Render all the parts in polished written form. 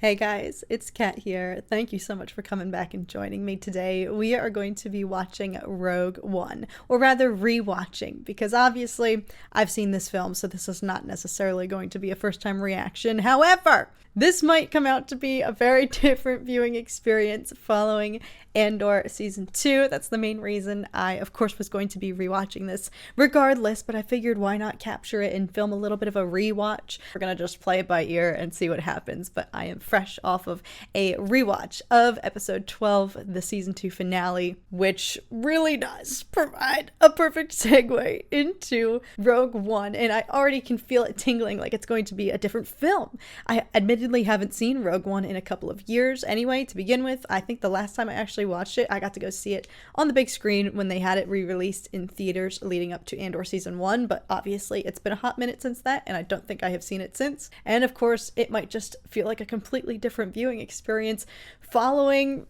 Hey guys, it's Kat here. Thank you so much for coming back and joining me today. We are going to be watching Rogue One, or rather rewatching, because obviously I've seen this film, so this is not necessarily going to be a first-time reaction. However, this might come out to be a very different viewing experience following Andor Season 2. That's the main reason I, of course, was going to be rewatching this regardless, but I figured why not capture it and film a little bit of a rewatch. We're gonna just play it by ear and see what happens, but I am fresh off of a rewatch of Episode 12, the Season 2 finale, which really does provide a perfect segue into Rogue One, and I already can feel it tingling like it's going to be a different film. I admittedly haven't seen Rogue One in a couple of years anyway, to begin with. I think the last time I actually watched it, I got to go see it on the big screen when they had it re-released in theaters leading up to Andor Season 1, but obviously it's been a hot minute since that, and I don't think I have seen it since. And of course, it might just feel like a completely different viewing experience following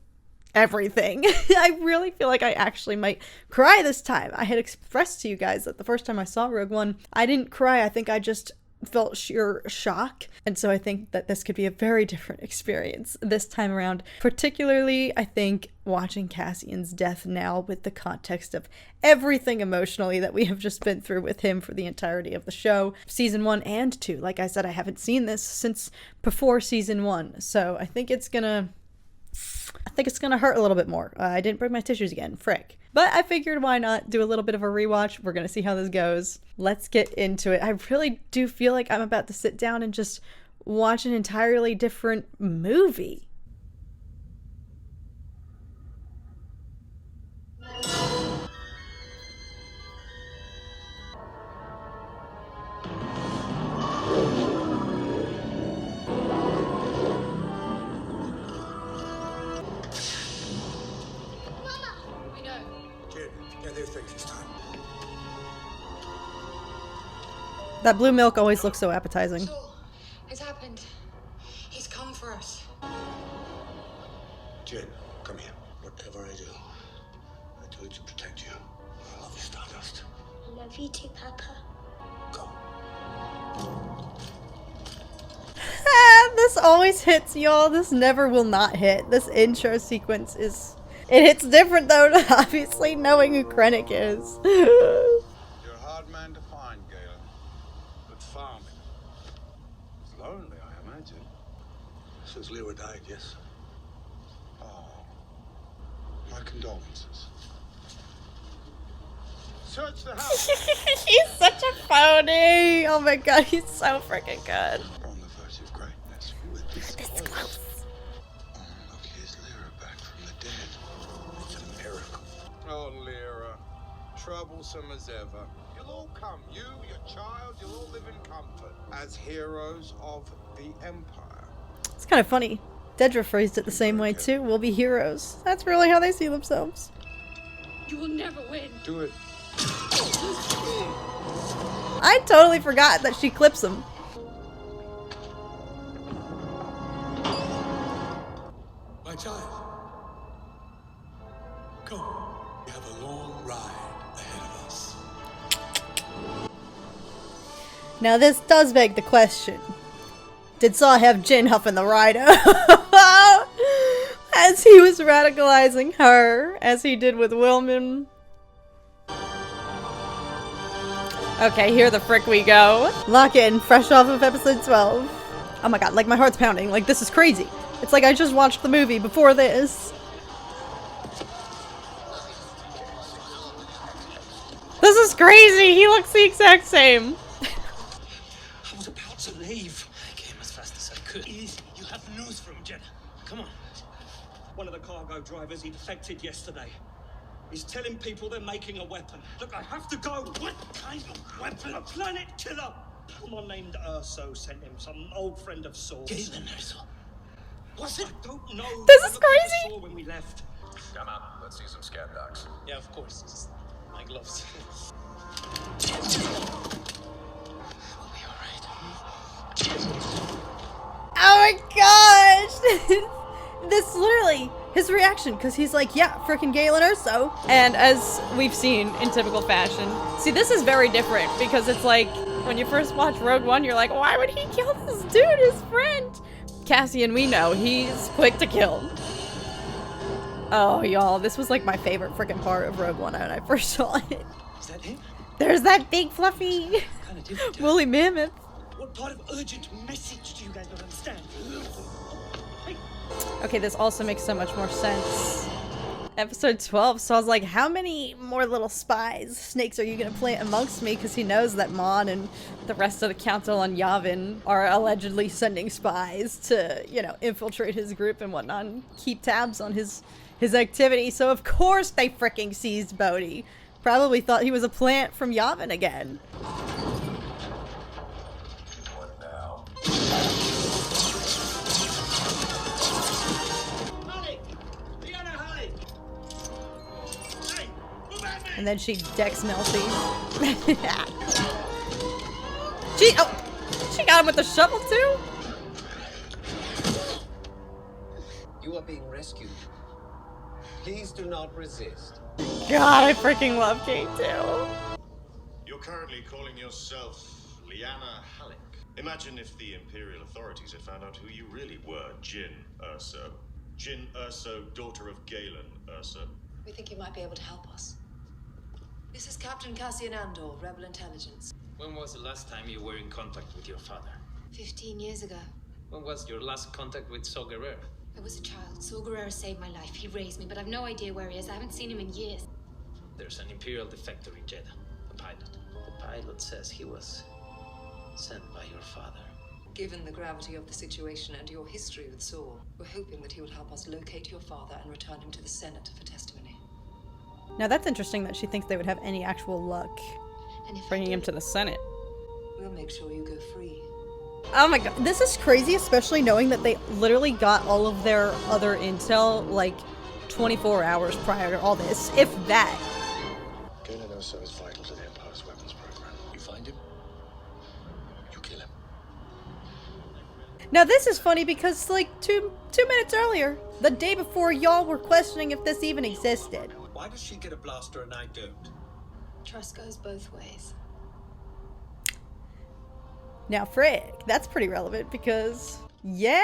everything. I really feel like I actually might cry this time. I had expressed to you guys that the first time I saw Rogue One, I didn't cry. I think I just felt sheer shock, and so I think that this could be a very different experience this time around, particularly I think watching Cassian's death now with the context of everything emotionally that we have just been through with him for the entirety of the show, Season 1 and 2. Like I said, I haven't seen this since before Season 1, so I think it's gonna hurt a little bit more. I didn't bring my tissues again, frick. But I figured why not do a little bit of a rewatch. We're gonna see how this goes. Let's get into it. I really do feel like I'm about to sit down and just watch an entirely different movie. That blue milk always looks so appetizing. It's happened. He's come for us. Jyn, come here. Whatever I do it to protect you. I love you, Stardust. I love you too, Papa. Go. This always hits, y'all. This never will not hit. This intro sequence is... It hits different, though, obviously, knowing who Krennic is. You're a hard man to find, Galen. But farming. It's lonely, I imagine. Since Lyra died, yes. Oh. My condolences. Search the house! He's such a phony! Oh my god, he's so freaking good. On the verge of greatness with this close. Oh, look, here's Lyra back from the dead. It's a miracle. Oh, Lyra. Troublesome as ever. You'll all come. You, your child, you'll all live in comfort as heroes of the Empire. It's kind of funny. Dedra phrased it the same way too. We'll be heroes. That's really how they see themselves. You will never win. Do it. I totally forgot that she clips him. My child. Go. We have a long ride ahead of us. Now this does beg the question. Did Saw have Jyn huffing the rider? As he was radicalizing her, as he did with Wilman. Okay, here the frick we go. Lock in, fresh off of episode 12. Oh my god, like my heart's pounding. Like, this is crazy. It's like I just watched the movie before this. This is crazy! He looks the exact same. I was about to leave. I came as fast as I could. You have news from Jedha. Come on. One of the cargo drivers, he defected yesterday. He's telling people they're making a weapon. Look, I have to go. What kind of weapon? A planet killer. Someone named Erso sent him, some old friend of Saul's. Galen Erso. Was it? I don't know. This is crazy. When we left. Come on, let's see some scan docs. Yeah, of course. Just my gloves. We'll be alright. Oh my gosh! This literally, his reaction, because he's like, yeah, frickin' Galen Erso. And as we've seen in typical fashion, see, this is very different, because it's like, when you first watch Rogue One, you're like, why would he kill this dude, his friend? Cassian we know, he's quick to kill. Oh, y'all, this was like my favorite freaking part of Rogue One when I first saw it. Is that him? There's that big fluffy woolly mammoth. What part of urgent message do you guys not understand? Hey. Okay, this also makes so much more sense. Episode 12, so I was like, how many more little spies, snakes, are you gonna plant amongst me? Because he knows that Mon and the rest of the council on Yavin are allegedly sending spies to, you know, infiltrate his group and whatnot and keep tabs on his activity. So of course they freaking seized Bodhi. Probably thought he was a plant from Yavin again. What now? And then she decks Melty. She got him with the shovel too? You are being rescued. Please do not resist. God, I freaking love Kate too. You're currently calling yourself Liana Halleck. Imagine if the Imperial authorities had found out who you really were, Jyn Erso. Jyn Erso, daughter of Galen Erso. We think you might be able to help us. This is Captain Cassian Andor, Rebel Intelligence. When was the last time you were in contact with your father? 15 years ago. When was your last contact with Gerrera? I was a child. Saul Gerrera saved my life. He raised me, but I've no idea where he is. I haven't seen him in years. There's an Imperial defector in Jedha, the pilot. The pilot says he was sent by your father. Given the gravity of the situation and your history with Saul, we're hoping that he will help us locate your father and return him to the Senate for testimony. Now that's interesting that she thinks they would have any actual luck And if bringing him to the Senate. We'll make sure you go free. Oh my god, this is crazy, especially knowing that they literally got all of their other intel like 24 hours prior to all this, if that. Galen Erso is vital to the Empire's weapons program. You find him, you kill him. Now this is funny because like two minutes earlier, the day before, y'all were questioning if this even existed. Why does she get a blaster and I don't? Trust goes both ways. Now frick, that's pretty relevant because, yeah,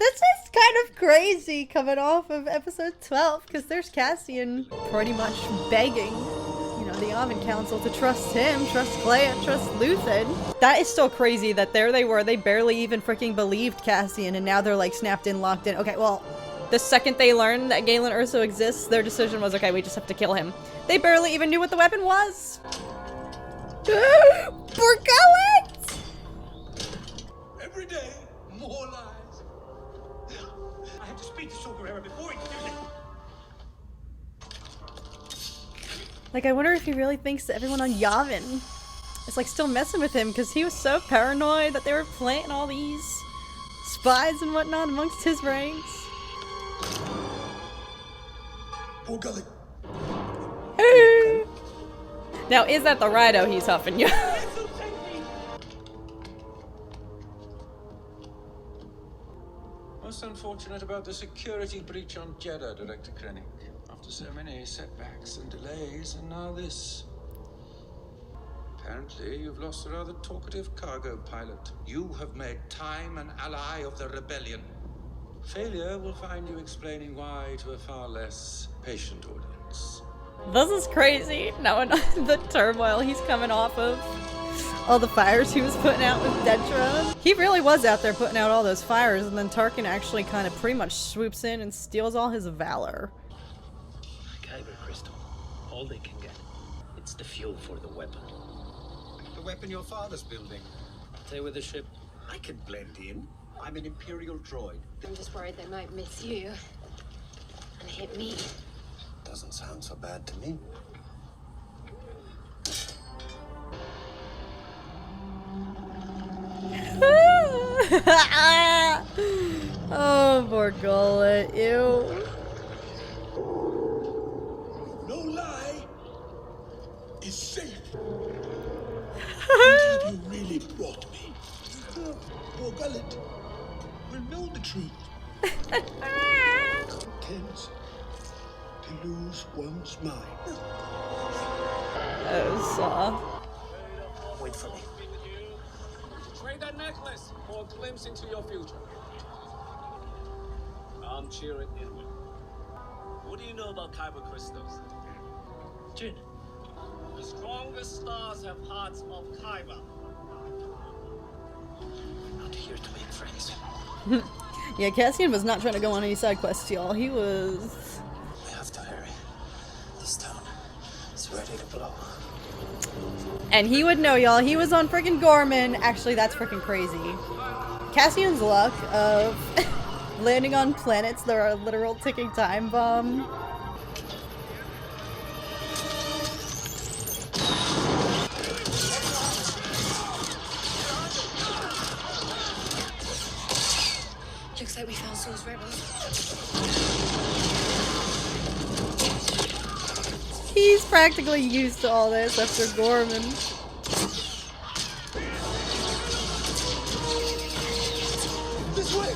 this is kind of crazy coming off of episode 12 because there's Cassian pretty much begging, you know, the Yavin Council to trust him, trust Clea, trust Luthen. That is still crazy that there they were, they barely even freaking believed Cassian and now they're like snapped in, locked in. Okay, well, the second they learned that Galen Erso exists, their decision was, okay, we just have to kill him. They barely even knew what the weapon was. Poor Galen! Every day, more lies. I had to speak to Saul Gerrera before he could do that. Like, I wonder if he really thinks that everyone on Yavin is like still messing with him because he was so paranoid that they were planting all these spies and whatnot amongst his ranks. Poor Gully. Now, is that the Rido he's huffing you? Most unfortunate about the security breach on Jedha, Director Krennic. After so many setbacks and delays, and now this. Apparently, you've lost a rather talkative cargo pilot. You have made time an ally of the rebellion. Failure will find you explaining why to a far less patient audience. This is crazy, knowing the turmoil he's coming off of. All the fires he was putting out with Dedra. He really was out there putting out all those fires, and then Tarkin actually kind of pretty much swoops in and steals all his valor. Kyber crystal. All they can get. It's the fuel for the weapon. The weapon your father's building. Stay with the ship. I can blend in. I'm an Imperial droid. I'm just worried they might miss you and hit me. Doesn't sound so bad to me. Oh, poor Gullet. Ew. No lie is safe. Until you really brought me. Poor Gullet will know the truth. Tends to lose one's mind. Oh, soft. Wait for me. Trade that necklace for a glimpse into your future. I'm cheering inward. What do you know about kyber crystals? Jyn. The strongest stars have hearts of kyber. Not here to make friends. Yeah, Cassian was not trying to go on any side quests, y'all. He was... We have to hurry. This town is ready to blow. And he would know, y'all. He was on freaking Gorman. Actually, that's freaking crazy. Cassian's luck of landing on planets that are a literal ticking time bomb. Looks like we found Saul's rebels. He's practically used to all this after Gorman. This way!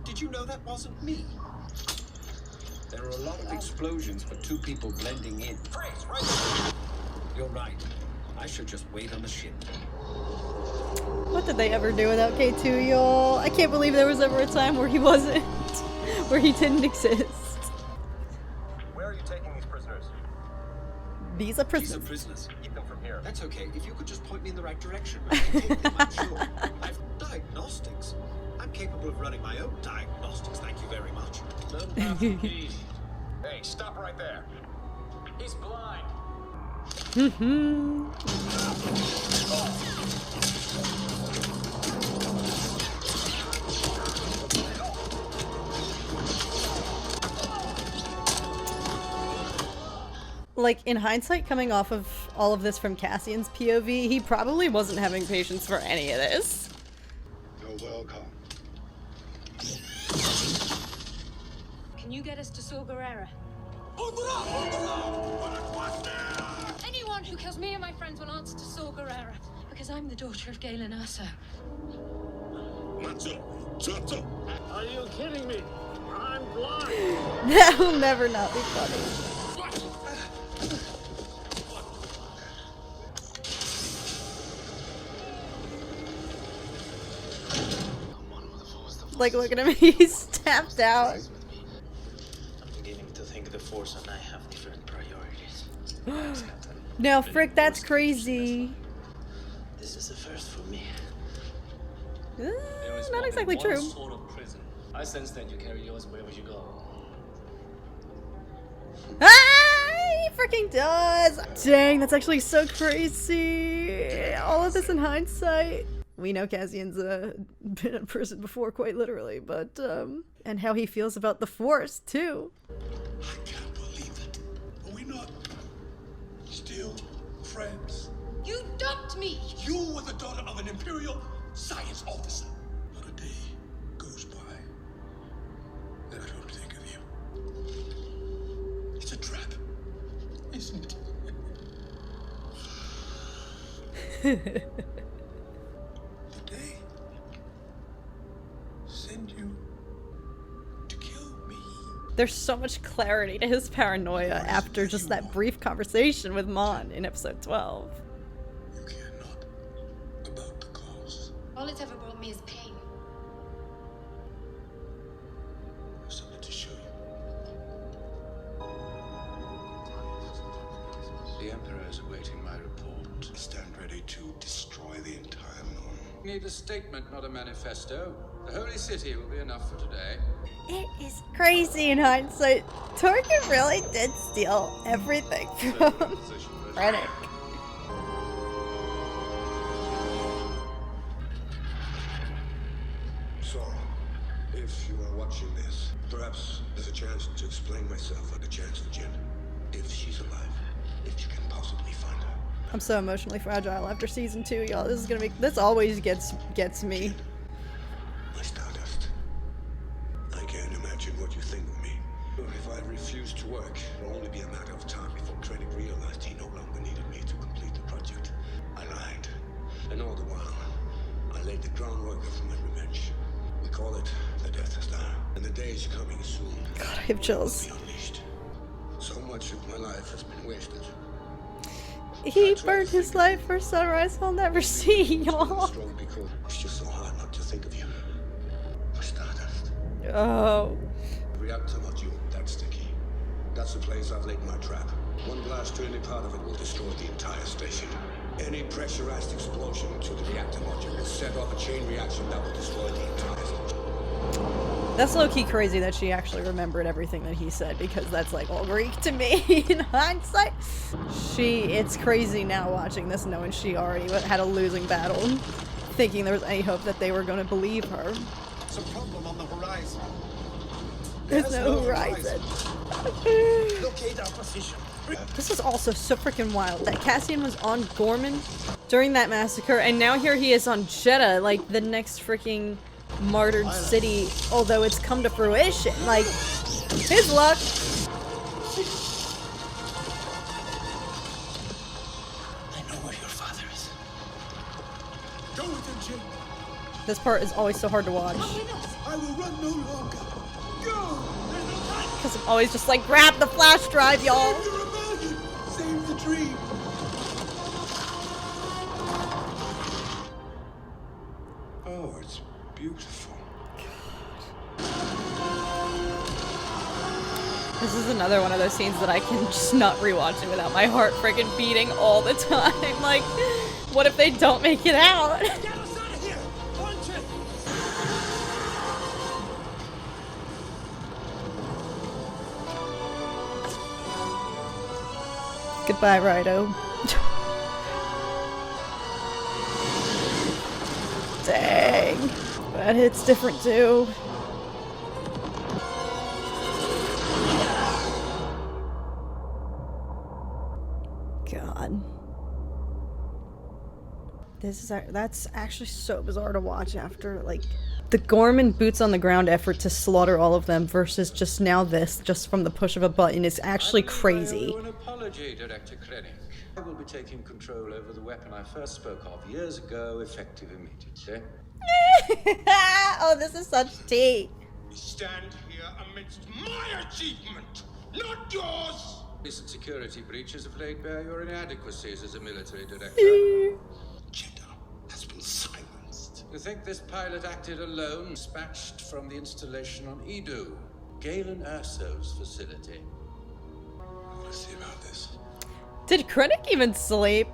Did you know that wasn't me? There are a lot of explosions for two people blending in. Freeze, right. You're right. I should just wait on the ship. What did they ever do without K2, y'all? I can't believe there was ever a time where he wasn't, where he didn't exist. Where are you taking these prisoners? These are These are prisoners. prisoners. Keep them from here. That's okay. If you could just point me in the right direction, I can take them, I'm sure. I've diagnostics. I'm capable of running my own diagnostics, thank you very much. Hey, stop right there. He's blind. Like, in hindsight, coming off of all of this from Cassian's POV, he probably wasn't having patience for any of this. You're welcome. Can you get us to Saul Gerrera? Anyone who kills me and my friends will answer to Saul Gerrera, because I'm the daughter of Galen Erso. Are you kidding me? I'm blind. That will never not be funny. Like, look at him, he's tapped out. I'm beginning to think the Force and I have different priorities. No, frick, that's crazy. This is a first for me. Not exactly true. Sort of prison. I sense that you carry yours wherever you go. Ah, he freaking does. Dang, that's actually so crazy. All of this in hindsight. We know Cassian's been in prison before, quite literally, but, and how he feels about the Force, too. I can't believe it. Are we not still friends? You dumped me! You were the daughter of an Imperial science officer. Not a day goes by that I don't think of you. It's a trap, isn't it? They send you to kill me. There's so much clarity to his paranoia after just that brief conversation with Mon in episode 12. You care not about the cause. All it's ever brought me is pain. I have something to show you. The Emperor is awaiting my report. Stand ready to destroy the entire moon. Need a statement, not a manifesto. The Holy City will be enough for today. It is crazy in hindsight. Tarkin really did steal everything from Krennic. So, if you are watching this, perhaps there's a chance to explain myself and a chance for Jyn. If she's alive, if you can possibly find her. I'm so emotionally fragile after season 2, y'all. This is gonna be. This always gets me. My Stardust. I can't imagine what you think of me. If I refused to work, it'll only be a matter of time before Krennic realized he no longer needed me to complete the project. I lied. And all the while, I laid the groundwork for my revenge. We call it the Death Star. And the day is coming soon. God, I have chills. Be unleashed. much of my life has been wasted. He burned his life for sunrise I'll never see, y'all. Strong because it's just so hard not to think of you. For Stardust. Oh. Reactor module, that's the key. That's the place I've laid my trap. One blast to any part of it will destroy the entire station. Any pressurized explosion to the reactor module will set off a chain reaction that will destroy the entire station. That's low-key crazy that she actually remembered everything that he said, because that's like all Greek to me in hindsight. It's crazy now watching this knowing she already had a losing battle, thinking there was any hope that they were going to believe her. It's a problem on the horizon. There's no horizon. Locate our position. This is also so freaking wild that Cassian was on Gorman during that massacre, and now here he is on Jedha, like the next freaking martyred city, although it's come to fruition. Like, his luck. I know where your father is. Go with him, Jyn. This part is always so hard to watch. I will run no longer. Go! There's no time. Because I'm always just like, grab the flash drive, y'all. Save the rebellion. Save the dream. Oh, it's beautiful. This is another one of those scenes that I can just not rewatch it without my heart freaking beating all the time. Like, what if they don't make it out? Get us out of here! Punch it! Goodbye, Rido. Dang. That hit's different too. God. That's actually so bizarre to watch after, like, the Gorman boots on the ground effort to slaughter all of them versus just now this, just from the push of a button, is actually crazy. An apology, Director Krennic. I will be taking control over the weapon I first spoke of years ago, effective immediately. Oh, this is such tea. Stand here amidst my achievement, not yours! Recent security breaches have laid bare your inadequacies as a military director. Jedha has been silenced. You think this pilot acted alone, dispatched from the installation on Eadu, Galen Erso's facility? I want to see about this. Did Krennic even sleep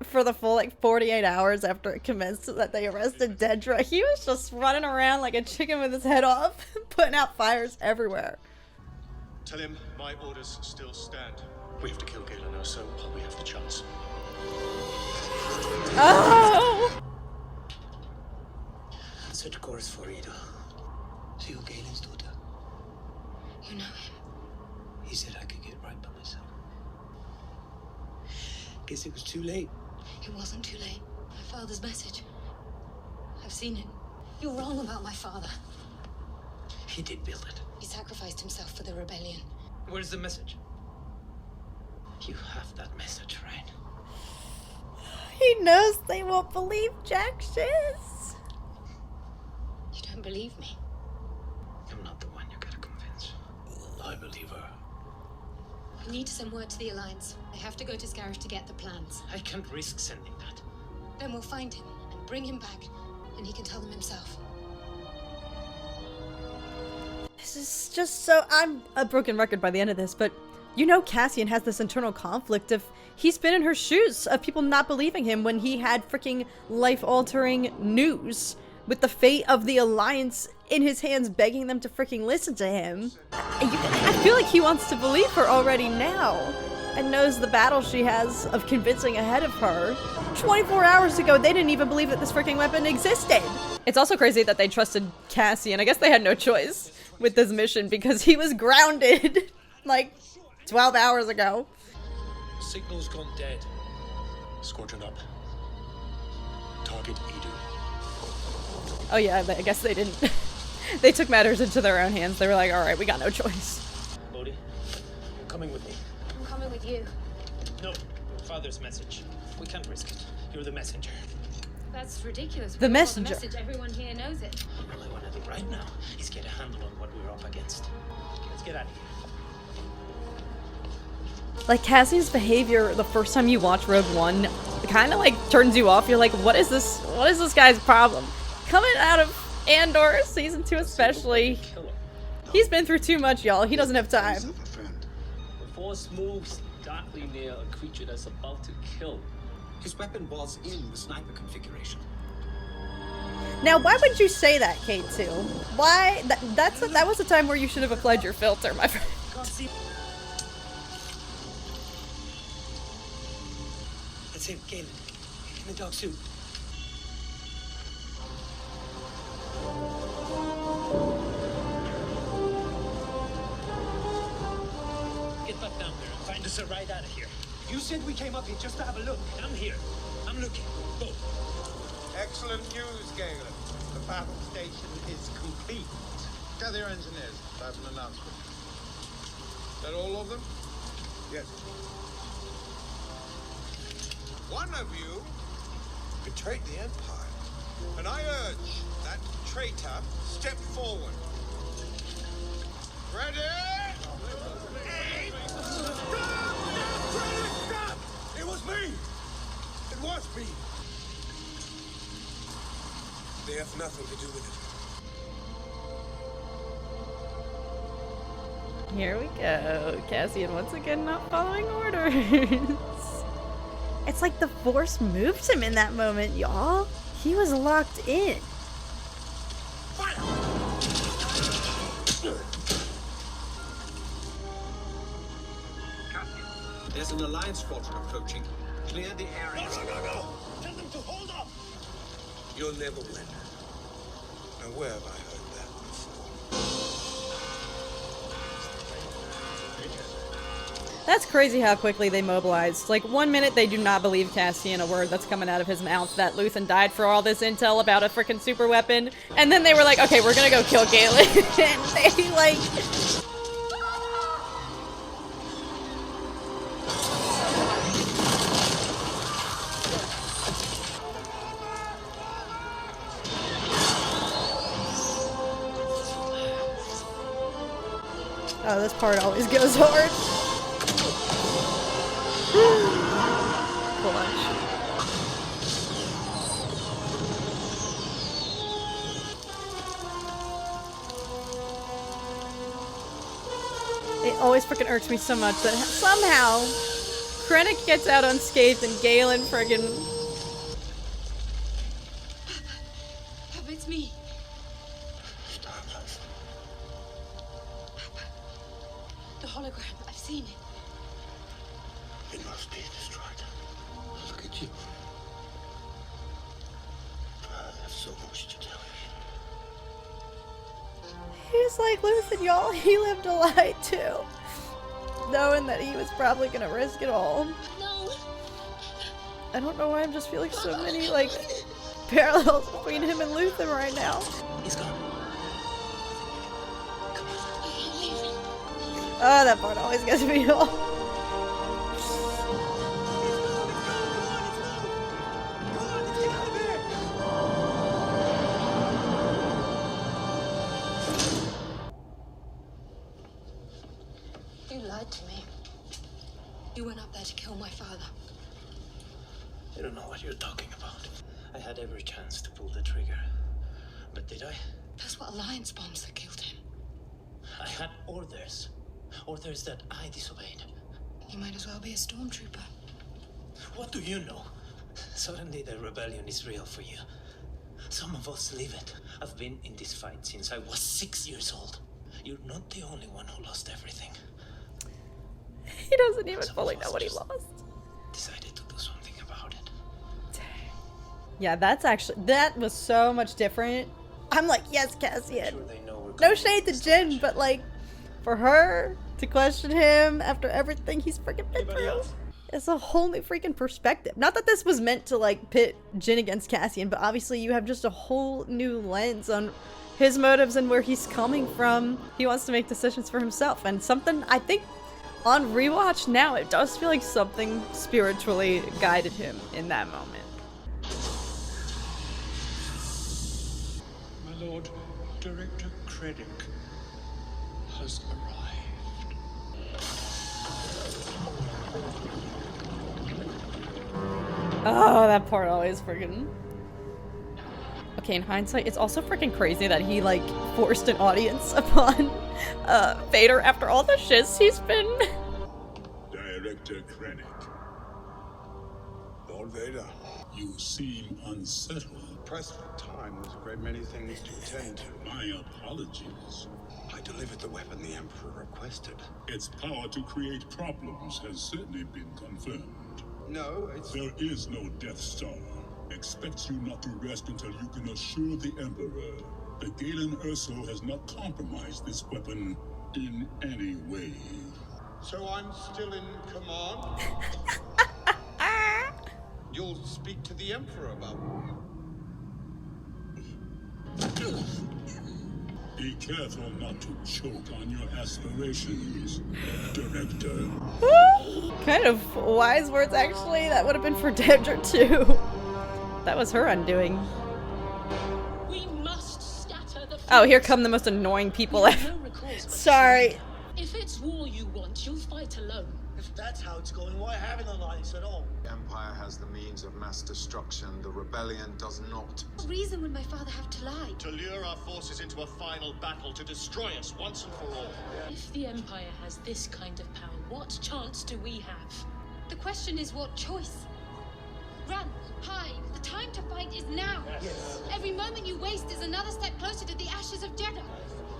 for the full, like, 48 hours after it commenced that they arrested Dedra? He was just running around like a chicken with his head off, putting out fires everywhere. Tell him my orders still stand. We have to kill Galen Erso while we have the chance. Oh! Set course for Eadu. So you're Galen's daughter? You know him. He said I could get right by myself. Guess it was too late. It wasn't too late. My father's message. I've seen it. You're wrong about my father. He did build it. He sacrificed himself for the rebellion. Where's the message? You have that message, right? He knows they won't believe Jack shiz. You don't believe me? I'm not the one you gotta convince. I believe her. I need to send word to the Alliance. I have to go to Scarif to get the plans. I can't risk sending that. Then we'll find him and bring him back, and he can tell them himself. This is just so... I'm a broken record by the end of this, but you know Cassian has this internal conflict of... He's been in her shoes of people not believing him when he had freaking life-altering news with the fate of the Alliance in his hands, begging them to freaking listen to him. I feel like he wants to believe her already now and knows the battle she has of convincing ahead of her. 24 hours ago, they didn't even believe that this freaking weapon existed. It's also crazy that they trusted Cassian. I guess they had no choice with this mission because he was grounded like 12 hours ago. Signal's gone dead. Squadron up. Target Eadu. Oh yeah, I guess they didn't. They took matters into their own hands. They were like, alright, we got no choice. Bodhi, you're coming with me. I'm coming with you. No, your father's message. We can't risk it. You're the messenger. That's ridiculous. The We've got messenger. The message. Everyone here knows it. All I want to do right now is get a handle on what we're up against. Let's get out of here. Like, Cassian's behavior the first time you watch Rogue One kind of like turns you off. You're like, what is this guy's problem? Coming out of Andor season 2 especially, he's been through too much, y'all. He doesn't have time. The Force moves darkly near a creature that's about to kill. His weapon was in the sniper configuration. Now, why would you say that, K2? Why? That was a time where you should have applied your filter, my friend. That's him, Galen. In the dark suit. Get back down there and find us a ride out of here. You said we came up here just to have a look. I'm here. I'm looking. Go. Excellent news, Galen. The battle station is complete. Gather your engineers. I have an announcement. Is that all of them? Yes. One of you betrayed the Empire, and I urge that traitor step forward. Ready? Aim! Stop! It was me! It was me! They have nothing to do with it. Here we go. Cassian once again not following orders. It's like the Force moved him in that moment, y'all. He was locked in. Fire! There's an Alliance squadron approaching. Clear the area. No! Tell them to hold up! You'll never win. Now where have I heard that before? That's crazy how quickly they mobilized. Like, 1 minute they do not believe Cassian a word that's coming out of his mouth that Luthen died for all this intel about a freaking super weapon. And then they were like, okay, we're gonna go kill Galen. And they, like... Oh, this part always goes hard. Clutch. It always freaking irks me so much that somehow Krennic gets out unscathed and Galen friggin' Papa, it's me. The hologram. I've seen it. It must be destroyed. Look at you. I have so much to tell you. He's like, Luthen, y'all, he lived a lie too. Knowing that he was probably gonna risk it all. No. I don't know why I'm just feeling so many, like, parallels between him and Luthen right now. He's gone. Oh, that part always gets me off. You lied to me. You went up there to kill my father. I don't know what you're talking about. I had every chance to pull the trigger. But did I? That's what Alliance bombs that killed him. I had orders. Orders that I disobeyed. You might as well be a stormtrooper. What do you know? Suddenly the rebellion is real for you. Some of us live it. I've been in this fight since I was 6 years old. You're not the only one who lost everything. He doesn't even fully know what he lost. Decided to do something about it. Yeah, that was so much different. I'm like, yes, Cassian. Sure they know we're No shade to Jyn, but like, for her to question him after everything he's freaking been through, it's a whole new freaking perspective. Not that this was meant to like pit Jyn against Cassian, but obviously you have just a whole new lens on his motives and where he's coming from. He wants to make decisions for himself, and something I think on rewatch now, it does feel like something spiritually guided him in that moment. My lord, Director Krennic has arrived. Oh, that part always friggin'. Okay, in hindsight, it's also freaking crazy that he, like, forced an audience upon Vader after all the shiz he's been. Director Krennic. Lord Vader. You seem unsettled. Pressed for time, there's a great many things to attend to. My apologies. I delivered the weapon the Emperor requested. Its power to create problems has certainly been confirmed. No, it's... There is no Death Star. Expects you not to rest until you can assure the Emperor that Galen Erso has not compromised this weapon in any way. So I'm still in command? You'll speak to the Emperor about it. Be careful not to choke on your aspirations, Director. Kind of wise words, actually. That would have been for Dedra, too. That was her undoing. We must scatter the Oh, here come the most annoying people ever. Sorry. If it's war you want, you'll fight alone. If that's how it's going, why have an alliance at all? The Empire has the means of mass destruction. The rebellion does not. What reason would my father have to lie? To lure our forces into a final battle to destroy us once and for all. If the Empire has this kind of power, what chance do we have? The question is what choice? Run, hide. The time to fight is now. Yes. Every moment you waste is another step closer to the ashes of Jedha.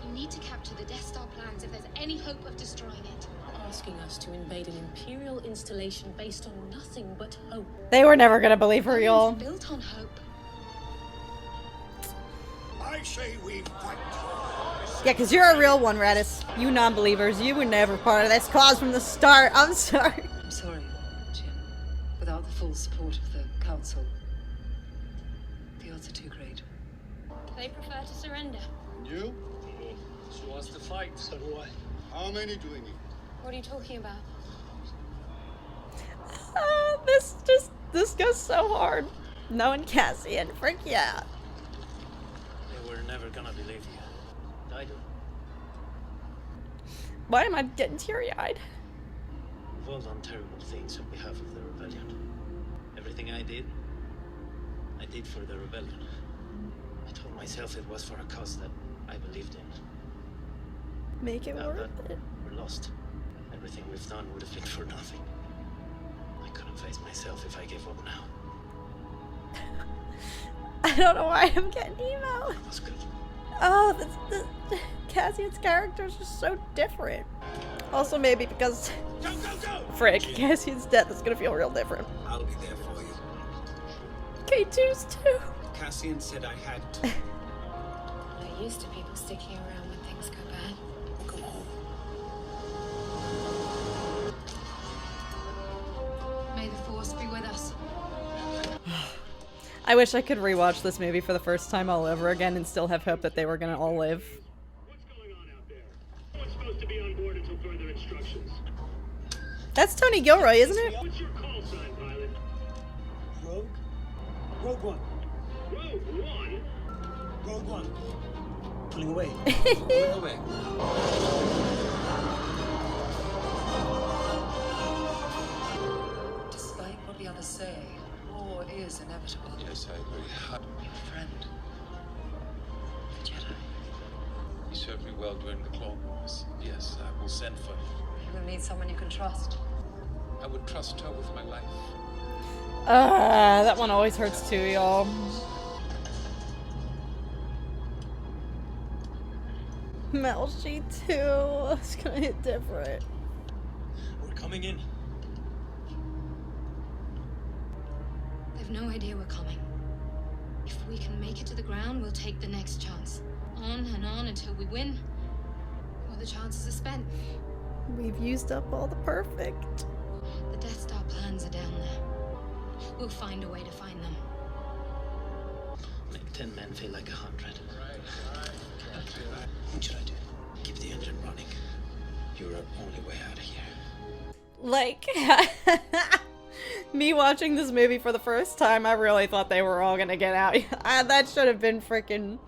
You need to capture the Death Star plans if there's any hope of destroying it. Asking us to invade an Imperial installation based on nothing but hope. They were never gonna believe her, y'all. Built on hope. I say we fight. Yeah, because you're a real one, Radis. You non-believers, you were never part of this cause from the start. I'm sorry. I'm sorry, Jyn. Without the full support of the Council, the odds are too great. They prefer to surrender. You? She wants to fight, so do I. How many do we need? What are you talking about? This goes so hard. Knowing Cassian, frick yeah. They were never gonna believe you. I do. Why am I getting teary-eyed? We've all done terrible things on behalf of the rebellion. Everything I did for the rebellion. I told myself it was for a cause that I believed in. Make it Now worth that it. we're lost. Everything we've done would have been for nothing. I couldn't face myself if I gave up now. I don't know why I'm getting emo. It was good. Oh, the Cassian's character is just so different. Also, maybe because frick, Cassian's death is gonna feel real different. I'll be there for you. K2's too. Cassian said I had to. I'm used to people sticking around when things go bad. Come home. May the Force be with us. I wish I could rewatch this movie for the first time all over again and still have hope that they were gonna all live. What's going on out there? No one's supposed to be on board until further instructions. That's Tony Gilroy, isn't it? What's your call sign, pilot? Rogue? Rogue One. Rogue One? Rogue One. Pulling away. Pulling away. Despite what the others say, war is inevitable. Yes, I agree. Your friend, the Jedi. He served me well during the Clone Wars. Yes, I will send for him. You will need someone you can trust. I would trust her with my life. That one always hurts too, y'all. Mel G too. It's gonna hit different. We're coming in. They've no idea we're coming. If we can make it to the ground, we'll take the next chance. On and on until we win, or the chances are spent. We've used up all the perfect. The Death Star plans are down there. We'll find a way to find them. Make 10 men feel like 100. What should I do? Keep the engine running. You're our only way out of here. Like, me watching this movie for the first time, I really thought they were all gonna get out. That should have been freaking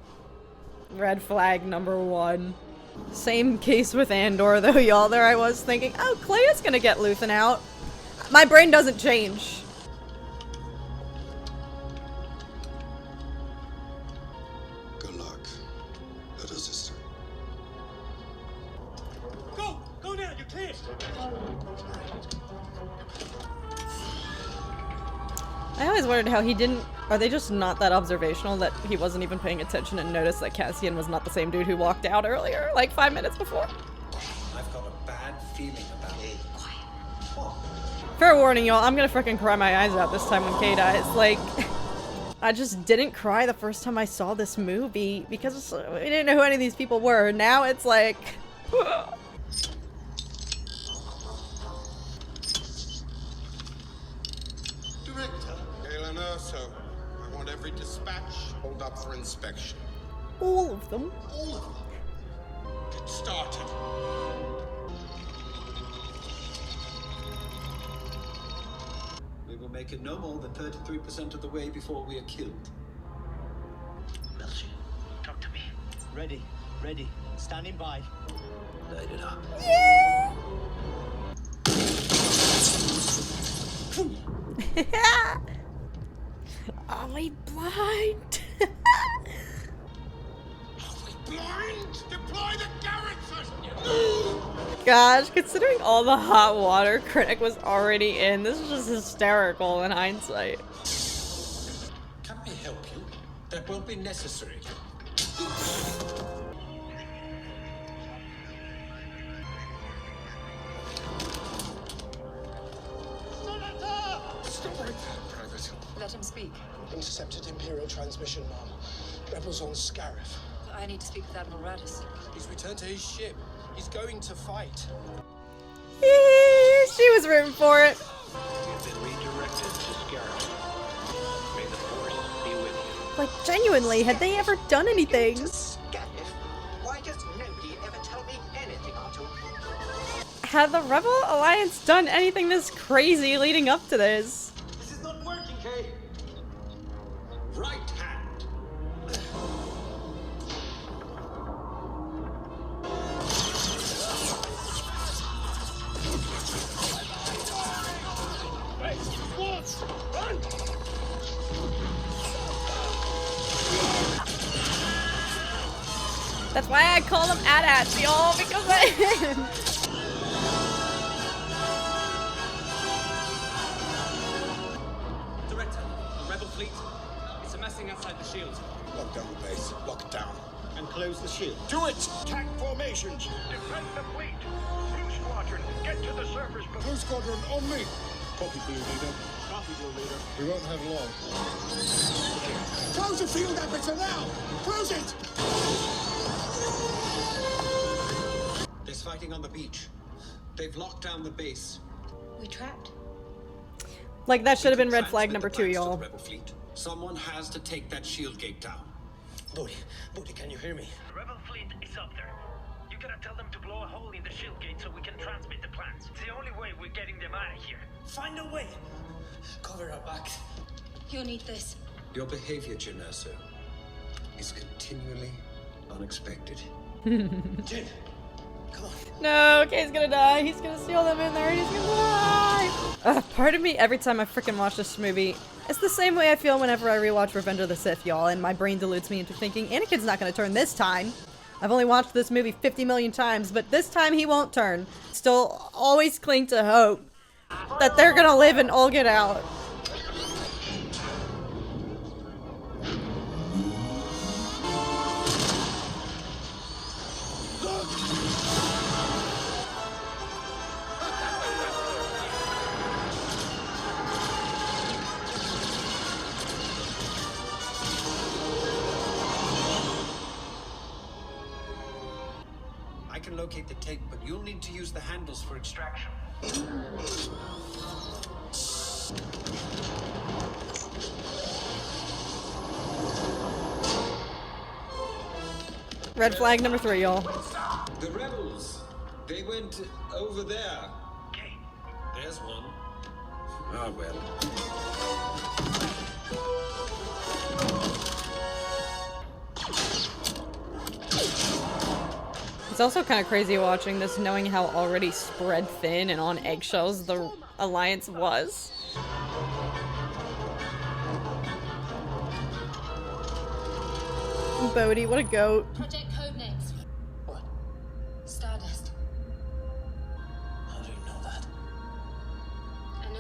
red flag number 1. Same case with Andor, though, y'all. There I was thinking, oh, Clea's gonna get Luthen out. My brain doesn't change. clear. I always wondered how he didn't. Are they just not that observational that he wasn't even paying attention and noticed that Cassian was not the same dude who walked out earlier, like 5 minutes before? I've got a bad feeling about it. Fair warning, y'all, I'm gonna freaking cry my eyes out this time when Kay dies. Like, I just didn't cry the first time I saw this movie because we didn't know who any of these people were. Now it's like... Director, Galen Erso. I want every dispatch hold up for inspection. All of them? All of them. Get started. We will make it no more than 33% of the way before we are killed. Melchi, talk to me. Ready, ready. Standing by. Light it up. Yeah! Are we blind? Blind? Deploy the garrison! Gosh, considering all the hot water Critic was already in, this is just hysterical in hindsight. Can we help you? That won't be necessary. Stop right there, Private. Let him speak. Intercepted Imperial transmission, Mom. Rebels on Scarif. I need to speak with Admiral Radis. He's returned to his ship. He's going to fight. She was rooting for it. You've been redirected to Scarif. May the Force be with you. Like, genuinely, had they ever done anything? Scarif? Why does nobody ever tell me anything, Artu? Had the Rebel Alliance done anything this crazy leading up to this? This is not working, Kay. Right hand. Run! That's why I call them AT-ATs, y'all, because of him. Director, the rebel fleet. It's amassing outside the shield. Lock down the base. Lock it down. And close the shield. Do it! Attack formations! Defend the fleet. Blue Squadron, get to the surface before... Blue Squadron, on me! Copy, Blue Leader. Copy, Blue Leader. We won't have long. Close the field aperture now! Close it! There's fighting on the beach. They've locked down the base. We trapped. Like, that should have been red flag Transmit number the 2, plans to y'all. the rebel fleet. Someone has to take that shield gate down. Bodhi, can you hear me? The rebel fleet is up there. You gotta tell them to blow a hole in the shield gate so we can transmit the plans. It's the only way we're getting them out of here. Find a way. Cover our backs. You'll need this. Your behavior, Jyn Erso, is continually unexpected. Jyn, come on. No, Kay's gonna die. He's gonna seal them in there. He's gonna die. Part of me, every time I freaking watch this movie, it's the same way I feel whenever I rewatch Revenge of the Sith, y'all, and my brain deludes me into thinking Anakin's not gonna turn this time. I've only watched this movie 50 million times, but this time he won't turn. Still always cling to hope that they're gonna live and all get out. I can locate the tape, but you'll need to use the handles for extraction. Red flag number 3, y'all. The rebels, they went over there. Okay. There's one. Ah, well. It's also kind of crazy watching this, knowing how already spread thin and on eggshells the Alliance was. Bodhi, what a goat. Project Codenames. What? Stardust.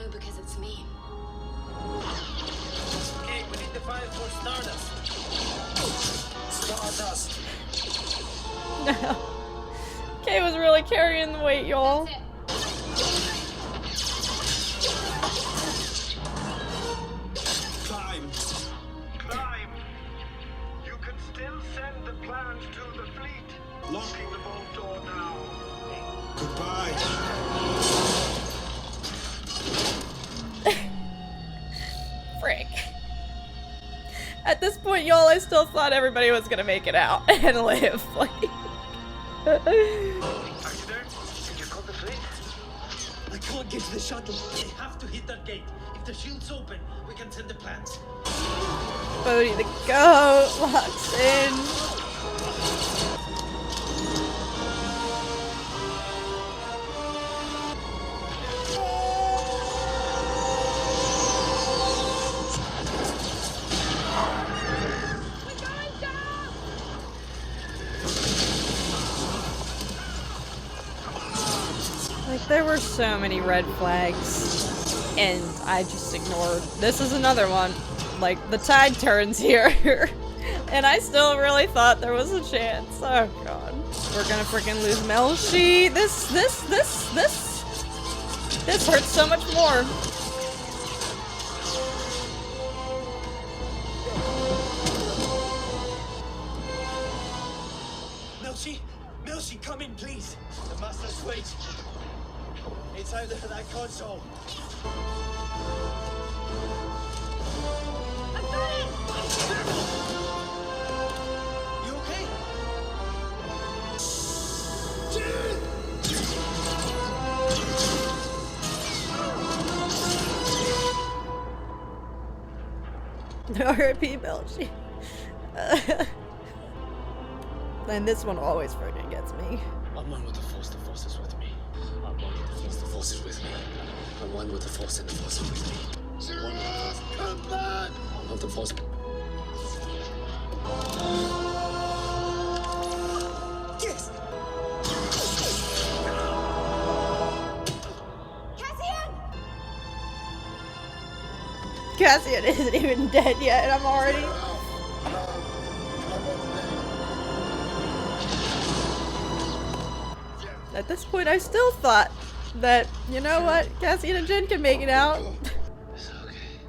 go because it's me. Okay, we need the file for Stardust. Stardust. Kay was really carrying the weight, y'all. Climb. Climb. You can still send the plans to the fleet. Locking the vault door now. Goodbye. Frick. At this point, y'all, I still thought everybody was gonna make it out and live. Like, Are you there? Did you call the fleet? I can't get to the shuttle. We have to hit that gate. If the shield's open, we can send the plans. Bodhi the goat locks in. Like, there were so many red flags, and I just ignored. This is another one. Like, the tide turns here, and I still really thought there was a chance. Oh god. We're gonna freaking lose Melshi. This hurts so much more. Melshi, come in, please. The master suite. It's out there, that console. You okay? R.I.P. Melshi. And this one always freaking gets me. I'm one with the Force is with me. I'm one with the Force is with me. I'm one with the Force and the Force is with me. Gerrera, come back! I'm not the Force. Yes! Cassian isn't even dead yet, and I'm already... At this point, I still thought that, you know what, Cassian and Jyn can make it out. It's okay.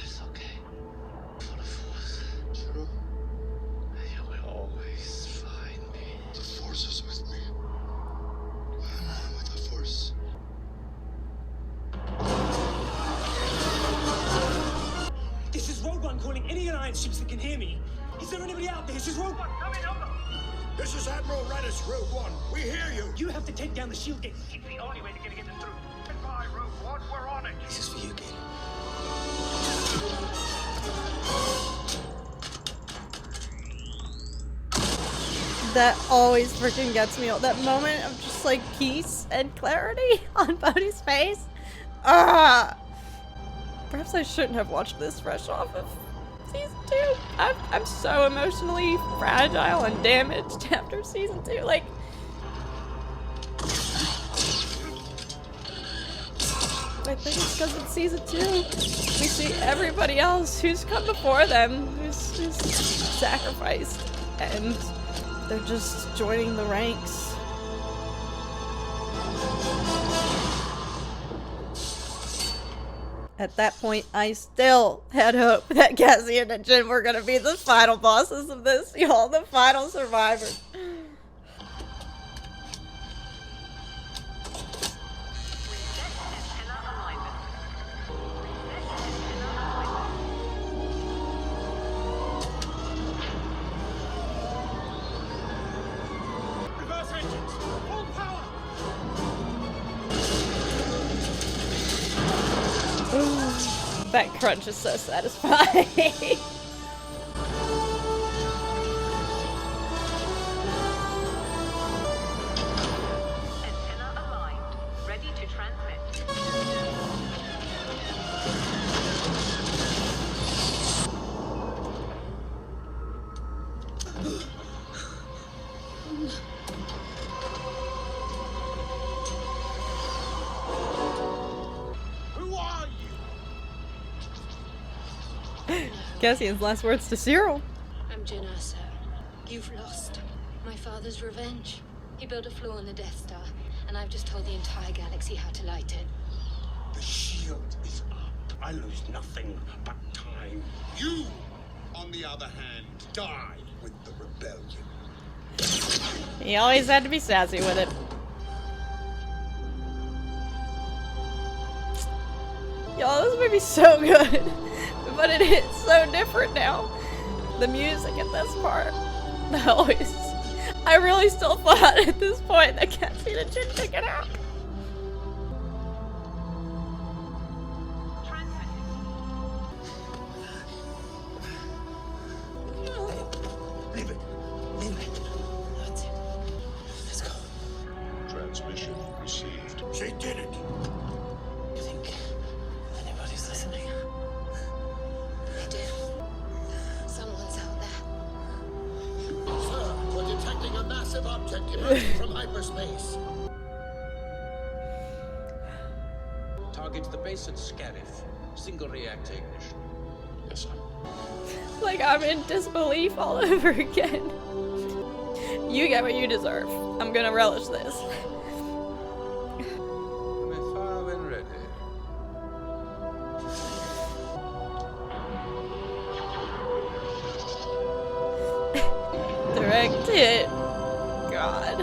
It's okay. For the Force. Gerrera, You will always find me. the Force is with me. I'm one with the Force. This is Rogue One calling any Alliance ships that can hear me. Is there anybody out there? This is Rogue One. Come in, over. This is Admiral Redis, Rogue One. We hear you. You have to take down the shield gate. It's the only way to get them through. Goodbye, Rogue One. We're on it. This is for you, Galen. That always freaking gets me. That moment of just like peace and clarity on Bodhi's face. Ah! Perhaps I shouldn't have watched this fresh off of season 2. I'm so emotionally fragile and damaged after season 2. Like, I think it's because it's season 2. We see everybody else who's come before them, who's sacrificed, and they're just joining the ranks. At that point, I still had hope that Cassian and Jyn were gonna be the final bosses of this, y'all, the final survivors. Reverse engines. Full power. That crunch is so satisfying. Antenna aligned. Ready to transmit. Cassian's last words to Cyril. I'm Jyn Erso. You've lost. My father's revenge. He built a flaw in the Death Star, and I've just told the entire galaxy how to light it. The shield is up. I lose nothing but time. You, on the other hand, die with the rebellion. He always had to be sassy with it. Y'all, this movie's so good, but it hits so different now. The music at this part, I really still thought at this point that Cassian and Jyn took it out. Leave it. Leave it. That's it. Let's go. Transmission received. She did it. You think anybody's listening? They do. Someone's out there. Sir, we're detecting a massive object emerging from hyperspace. Target the base at Scarif. Single reactor ignition. Yes, sir. Like, I'm in disbelief all over again. You get what you deserve. I'm gonna relish this. We're far when ready. Direct hit. God.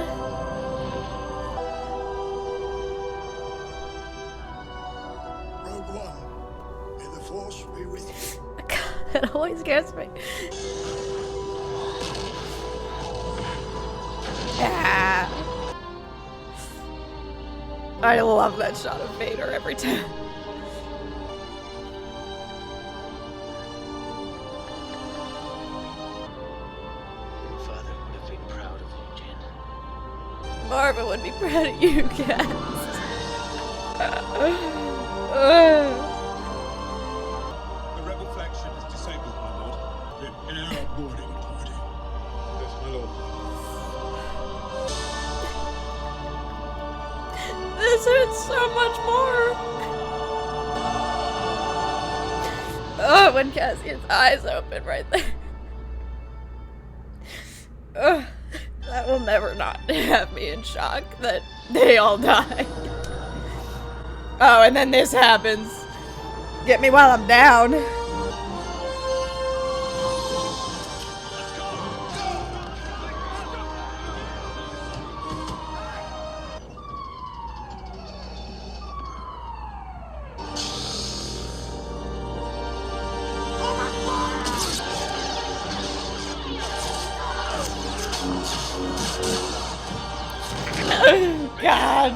Rogue One, may the Force be with you. That always scares me. Ah. I love that shot of Vader every time. Your father would have been proud of you, Jyn. Marvin would be proud of you, Cass. The rebel flagship is disabled, my lord. Prepare a boarding party. Yes, my lord. This hurts so much more. Oh, when Cassian's eyes open right there. Ugh, that will never not have me in shock that they all die. Oh, and then this happens. Get me while I'm down. God.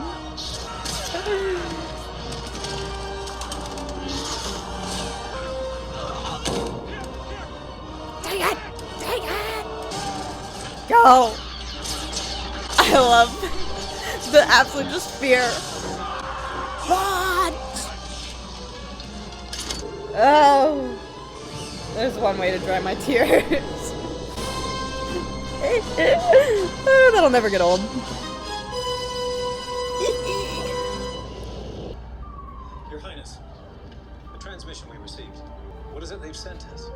Take it! Take it! Go! I love the absolute just fear. What? Oh. There's one way to dry my tears. Oh, that'll never get old. Your Highness, the transmission we received. What is it they've sent us?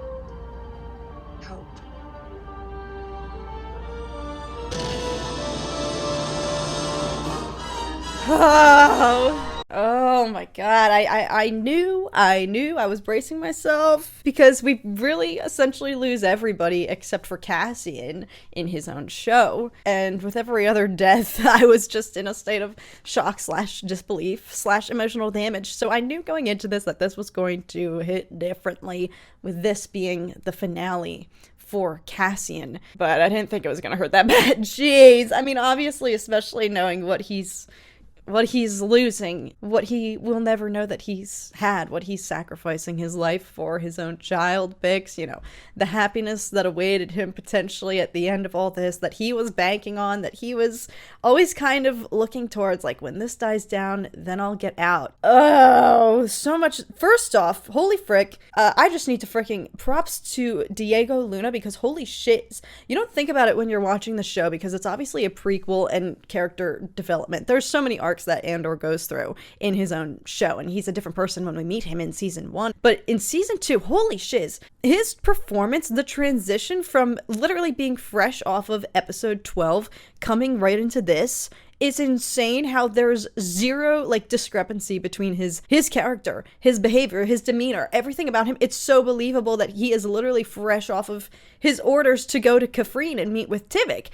Help. Oh my god, I knew I was bracing myself because we really essentially lose everybody except for Cassian in his own show. And with every other death, I was just in a state of shock / disbelief / emotional damage. So I knew going into this that this was going to hit differently, with this being the finale for Cassian. But I didn't think it was gonna hurt that bad. Jeez. I mean, obviously, especially knowing what he's losing, what he will never know that he's had, what he's sacrificing his life for, his own child picks, you know, the happiness that awaited him potentially at the end of all this, that he was banking on, that he was always kind of looking towards, like, when this dies down, then I'll get out. Oh, so much. First off, holy frick, I just need to freaking props to Diego Luna, because holy shit, you don't think about it when you're watching the show, because it's obviously a prequel and character development. There's so many arcs arcs that Andor goes through in his own show, and he's a different person when we meet him in season 1. But in season 2, holy shiz, his performance, the transition from literally being fresh off of episode 12 coming right into this, it's insane how there's zero like discrepancy between his character, his behavior, his demeanor, everything about him. It's so believable that he is literally fresh off of his orders to go to Kafrene and meet with Tivik.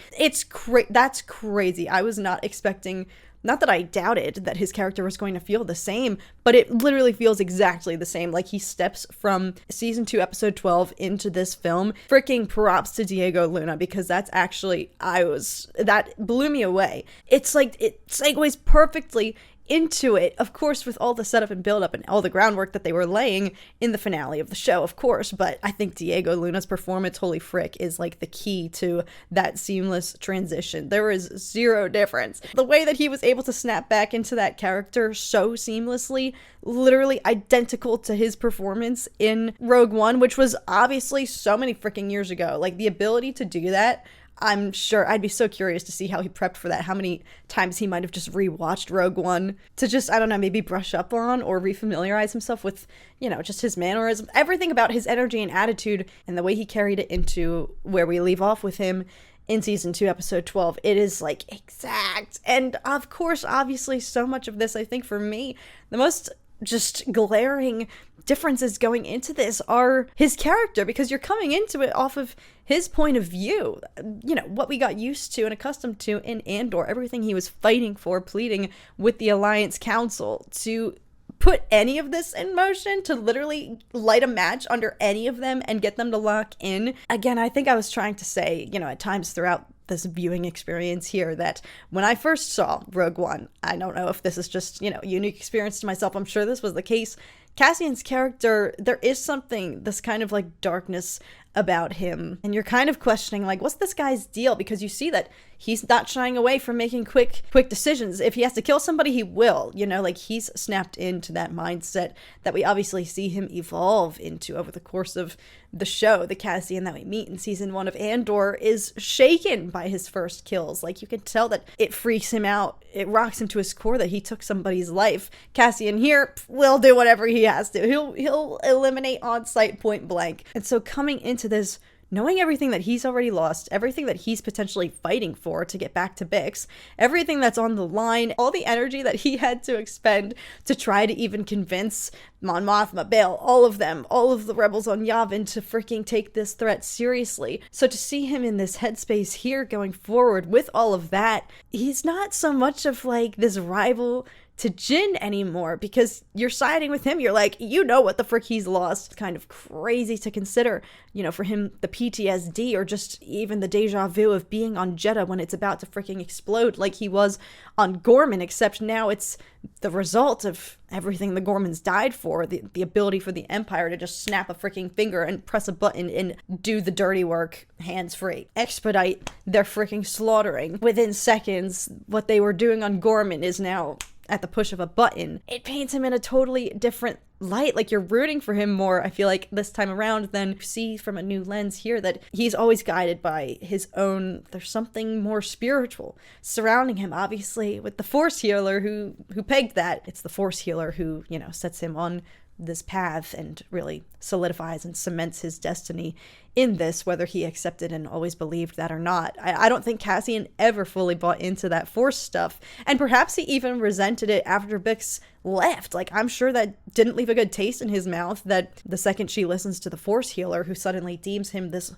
That's crazy. I was not expecting, not that I doubted that his character was going to feel the same, but it literally feels exactly the same. Like he steps from season 2, episode 12 into this film. Freaking props to Diego Luna, because that's actually, that blew me away. It's like, it segues perfectly into it, of course, with all the setup and build-up and all the groundwork that they were laying in the finale of the show, of course. But I think Diego Luna's performance, holy frick, is like the key to that seamless transition. There is zero difference. The way that he was able to snap back into that character so seamlessly, literally identical to his performance in Rogue One, which was obviously so many freaking years ago. Like, the ability to do that, I'm sure I'd be so curious to see how he prepped for that, how many times he might have just rewatched Rogue One to just, I don't know, maybe brush up on or refamiliarize himself with, you know, just his mannerisms, everything about his energy and attitude and the way he carried it into where we leave off with him in season 2, episode 12. It is like exact. And of course, obviously, so much of this, I think for me, the most just glaring differences going into this are his character, because you're coming into it off of his point of view, you know, what we got used to and accustomed to in Andor, everything he was fighting for, pleading with the Alliance Council to put any of this in motion, to literally light a match under any of them and get them to lock in. Again, I think I was trying to say, you know, at times throughout this viewing experience here, that when I first saw Rogue One, I don't know if this is just, you know, a unique experience to myself, I'm sure this was the case, Cassian's character, there is something, this kind of like darkness about him, and you're kind of questioning, like, what's this guy's deal? Because you see that he's not shying away from making quick decisions. If he has to kill somebody, he will, you know, like he's snapped into that mindset that we obviously see him evolve into over the course of the show. The Cassian that we meet in season 1 of Andor is shaken by his first kills. Like, you can tell that it freaks him out. It rocks him to his core that he took somebody's life. Cassian here will do whatever he has to. He'll eliminate on sight, point blank. And so coming into this, knowing everything that he's already lost, everything that he's potentially fighting for to get back to Bix, everything that's on the line, all the energy that he had to expend to try to even convince Mon Mothma, Bail, all of them, all of the rebels on Yavin to freaking take this threat seriously. So to see him in this headspace here going forward with all of that, he's not so much of like this rival to Jyn anymore, because you're siding with him. You're like, you know what the frick he's lost. It's kind of crazy to consider, you know, for him, the PTSD or just even the deja vu of being on Jedha when it's about to freaking explode like he was on Gorman, except now it's the result of everything the Gormans died for, the ability for the Empire to just snap a freaking finger and press a button and do the dirty work hands-free. Expedite their freaking slaughtering. Within seconds, what they were doing on Gorman is now at the push of a button. It paints him in a totally different light. Like, you're rooting for him more, I feel like, this time around than you see from a new lens here, that he's always guided by his own, there's something more spiritual surrounding him, obviously, with the Force healer who pegged that. It's the Force healer who, you know, sets him on this path and really solidifies and cements his destiny in this, whether he accepted and always believed that or not. I don't think Cassian ever fully bought into that Force stuff, and perhaps he even resented it after Bix left. Like, I'm sure that didn't leave a good taste in his mouth, that the second she listens to the Force healer, who suddenly deems him this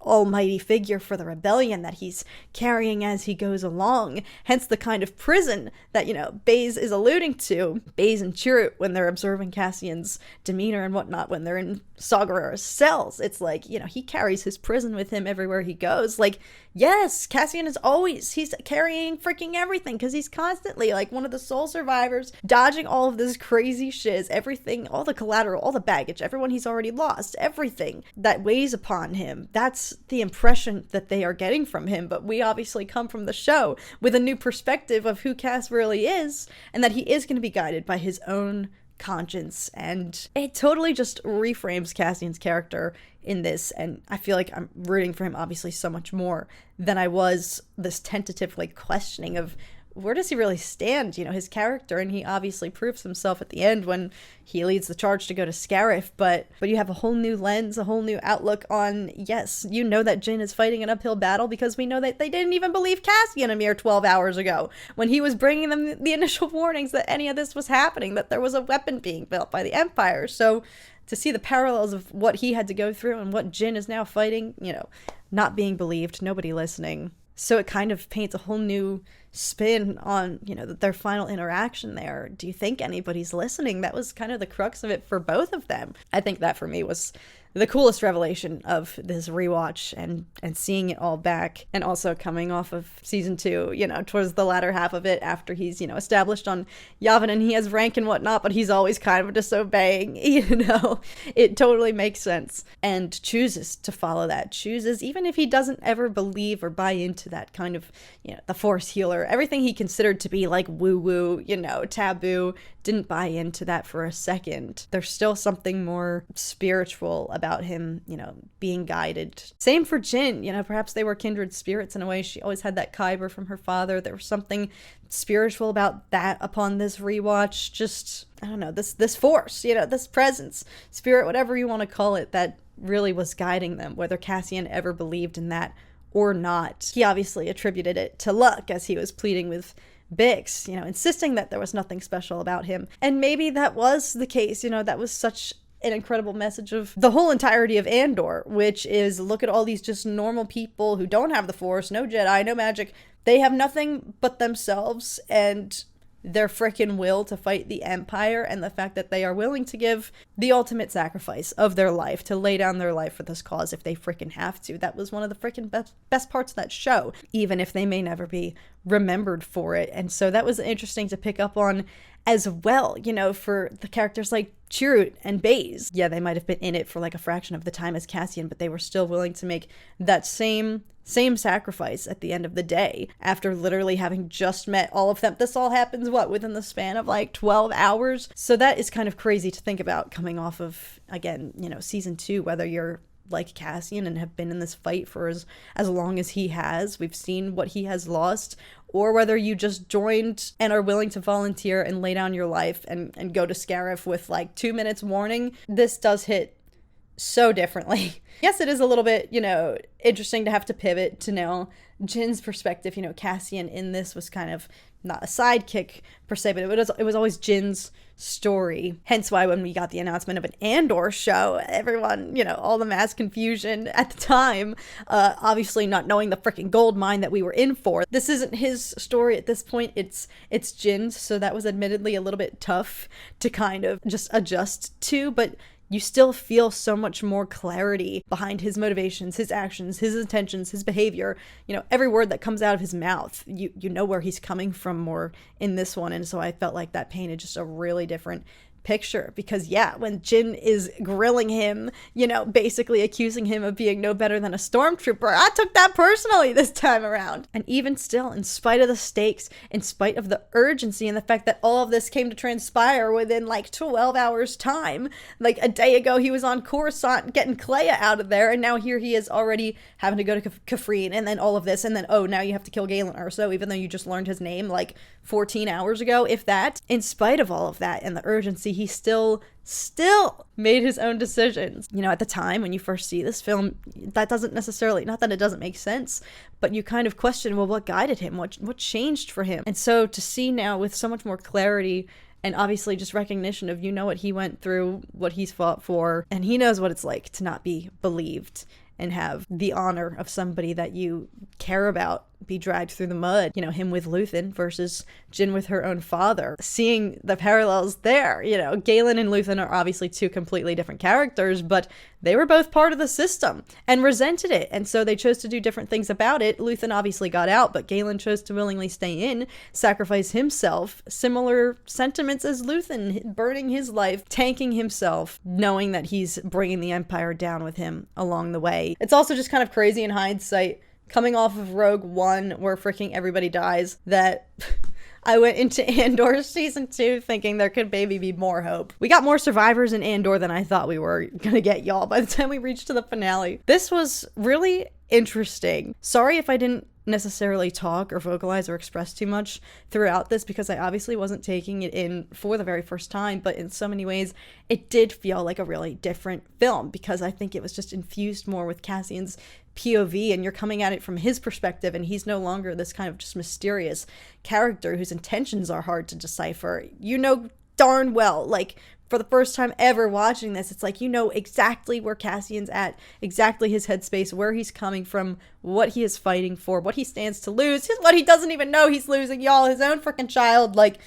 almighty figure for the rebellion that he's carrying as he goes along. Hence the kind of prison that, you know, Baze is alluding to. Baze and Chirrut, when they're observing Cassian's demeanor and whatnot, when they're in Saw Gerrera's cells, it's like, you know, he carries his prison with him everywhere he goes. Like, yes, Cassian is always, he's carrying freaking everything, because he's constantly like one of the sole survivors, dodging all of this crazy shiz, everything, all the collateral, all the baggage, everyone he's already lost, everything that weighs upon him. That's the impression that they are getting from him. But we obviously come from the show with a new perspective of who Cass really is, and that he is going to be guided by his own conscience, and it totally just reframes Cassian's character in this. And I feel like I'm rooting for him obviously so much more than I was this tentative like questioning of where does he really stand, his character? And he obviously proves himself at the end when he leads the charge to go to Scarif, but you have a whole new lens, a whole new outlook on, yes, that Jyn is fighting an uphill battle because we know that they didn't even believe Cassian a mere 12 hours ago when he was bringing them the initial warnings that any of this was happening, that there was a weapon being built by the Empire. So to see the parallels of what he had to go through and what Jyn is now fighting, not being believed, nobody listening. So it kind of paints a whole new spin on, their final interaction there. Do you think anybody's listening? That was kind of the crux of it for both of them. I think that for me was the coolest revelation of this rewatch, and seeing it all back, and also coming off of season 2, towards the latter half of it, after he's, established on Yavin and he has rank and whatnot, but he's always kind of disobeying, it totally makes sense, and chooses to follow that, even if he doesn't ever believe or buy into that kind of, the Force healer, everything he considered to be like woo-woo, taboo, didn't buy into that for a second. There's still something more spiritual about him, being guided. Same for Jyn, perhaps they were kindred spirits in a way. She always had that kyber from her father. There was something spiritual about that upon this rewatch. Just, I don't know, this force, this presence, spirit, whatever you want to call it, that really was guiding them, whether Cassian ever believed in that or not. He obviously attributed it to luck, as he was pleading with Bix, insisting that there was nothing special about him. And maybe that was the case, that was such an incredible message of the whole entirety of Andor, which is, look at all these just normal people who don't have the Force, no Jedi, no magic. They have nothing but themselves and their frickin' will to fight the Empire, and the fact that they are willing to give the ultimate sacrifice of their life, to lay down their life for this cause if they frickin' have to. That was one of the frickin' best parts of that show, even if they may never be remembered for it. And so that was interesting to pick up on as well, for the characters like Chirrut and Baze. Yeah, they might have been in it for like a fraction of the time as Cassian, but they were still willing to make that same sacrifice at the end of the day, after literally having just met all of them. This all happens, within the span of like 12 hours? So that is kind of crazy to think about, coming off of, again, season 2, whether you're like Cassian and have been in this fight for as long as he has, we've seen what he has lost, or whether you just joined and are willing to volunteer and lay down your life and go to Scarif with like 2 minutes warning. This does hit so differently. Yes, it is a little bit, interesting to have to pivot to now Jyn's perspective. Cassian in this was kind of not a sidekick per se, but it was always Jyn's story. Hence why when we got the announcement of an Andor show, everyone, all the mass confusion at the time, obviously not knowing the freaking gold mine that we were in for. This isn't his story at this point, it's Jyn's, so that was admittedly a little bit tough to kind of just adjust to, but you still feel so much more clarity behind his motivations, his actions, his intentions, his behavior. Every word that comes out of his mouth, you know where he's coming from more in this one. And so I felt like that painted just a really different picture, because when Jyn is grilling him, basically accusing him of being no better than a stormtrooper, I took that personally this time around. And even still, in spite of the stakes, in spite of the urgency and the fact that all of this came to transpire within like 12 hours time, like a day ago he was on Coruscant getting Kleia out of there, and now here he is already having to go to Kafrene, and then all of this, and then now you have to kill Galen Erso, even though you just learned his name like 14 hours ago, if that. In spite of all of that and the urgency, he still made his own decisions. At the time when you first see this film, that doesn't necessarily, not that it doesn't make sense, but you kind of question, well, what guided him? What changed for him? And so to see now with so much more clarity, and obviously just recognition of, what he went through, what he's fought for, and he knows what it's like to not be believed and have the honor of somebody that you care about be dragged through the mud. Him with Luthen versus Jyn with her own father. Seeing the parallels there, Galen and Luthen are obviously two completely different characters, but they were both part of the system and resented it, and so they chose to do different things about it. Luthen obviously got out, but Galen chose to willingly stay in, sacrifice himself. Similar sentiments as Luthen, burning his life, tanking himself, knowing that he's bringing the Empire down with him along the way. It's also just kind of crazy in hindsight, coming off of Rogue One, where freaking everybody dies, that I went into Andor season 2 thinking there could maybe be more hope. We got more survivors in Andor than I thought we were gonna get, y'all, by the time we reached to the finale. This was really interesting. Sorry if I didn't necessarily talk or vocalize or express too much throughout this because I obviously wasn't taking it in for the very first time, but in so many ways it did feel like a really different film because I think it was just infused more with Cassian's POV, and you're coming at it from his perspective, and he's no longer this kind of just mysterious character whose intentions are hard to decipher. You know darn well, like, for the first time ever watching this, it's like you know exactly where Cassian's at, exactly his headspace, where he's coming from, what he is fighting for, what he stands to lose, what he doesn't even know he's losing, y'all, his own freaking child, like,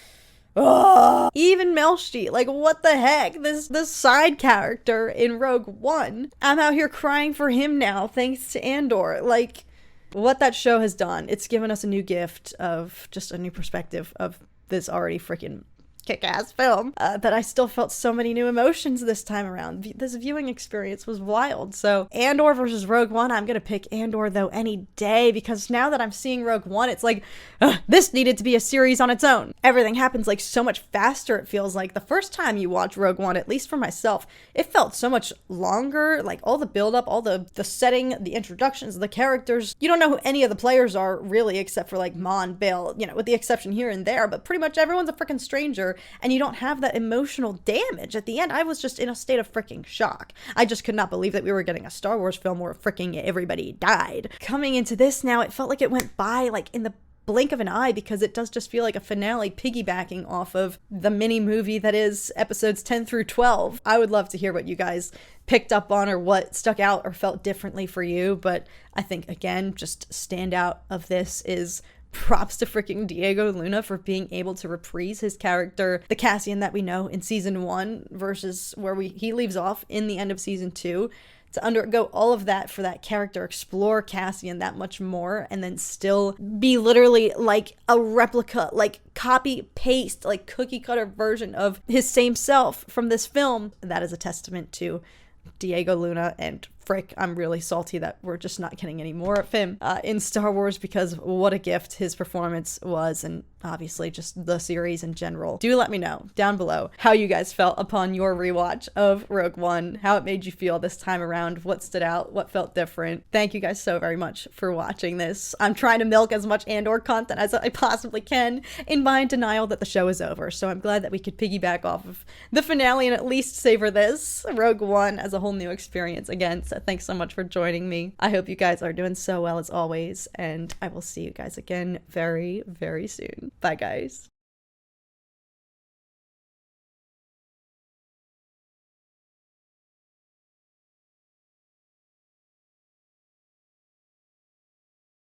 ugh. Even Melshi, like, what the heck? This side character in Rogue One, I'm out here crying for him now, thanks to Andor. Like, what that show has done, it's given us a new gift of just a new perspective of this already freaking kick-ass film, that I still felt so many new emotions this time around. This viewing experience was wild. So Andor versus Rogue One, I'm gonna pick Andor though any day, because now that I'm seeing Rogue One, it's like, this needed to be a series on its own. Everything happens like so much faster, it feels like. The first time you watch Rogue One, at least for myself, it felt so much longer, like all the build-up, all the setting, the introductions, the characters. You don't know who any of the players are really, except for like Mon, Bail, you know, with the exception here and there, but pretty much everyone's a freaking stranger. And you don't have that emotional damage. At the end, I was just in a state of freaking shock. I just could not believe that we were getting a Star Wars film where freaking everybody died. Coming into this now, it felt like it went by like in the blink of an eye, because it does just feel like a finale piggybacking off of the mini movie that is episodes 10 through 12. I would love to hear what you guys picked up on or what stuck out or felt differently for you, but I think, again, just standout of this is props to freaking Diego Luna for being able to reprise his character, the Cassian that we know in season 1 versus where he leaves off in the end of season 2. To undergo all of that for that character, explore Cassian that much more, and then still be literally like a replica, like copy paste, like cookie cutter version of his same self from this film. That is a testament to Diego Luna, and frick, I'm really salty that we're just not getting any more of him in Star Wars, because what a gift his performance was, and obviously just the series in general. Do let me know down below how you guys felt upon your rewatch of Rogue One, how it made you feel this time around, what stood out, what felt different. Thank you guys so very much for watching this. I'm trying to milk as much Andor content as I possibly can in my denial that the show is over, so I'm glad that we could piggyback off of the finale and at least savor this Rogue One as a whole new experience again. So thanks so much for joining me. I hope you guys are doing so well as always, and I will see you guys again very, very soon. Bye, guys.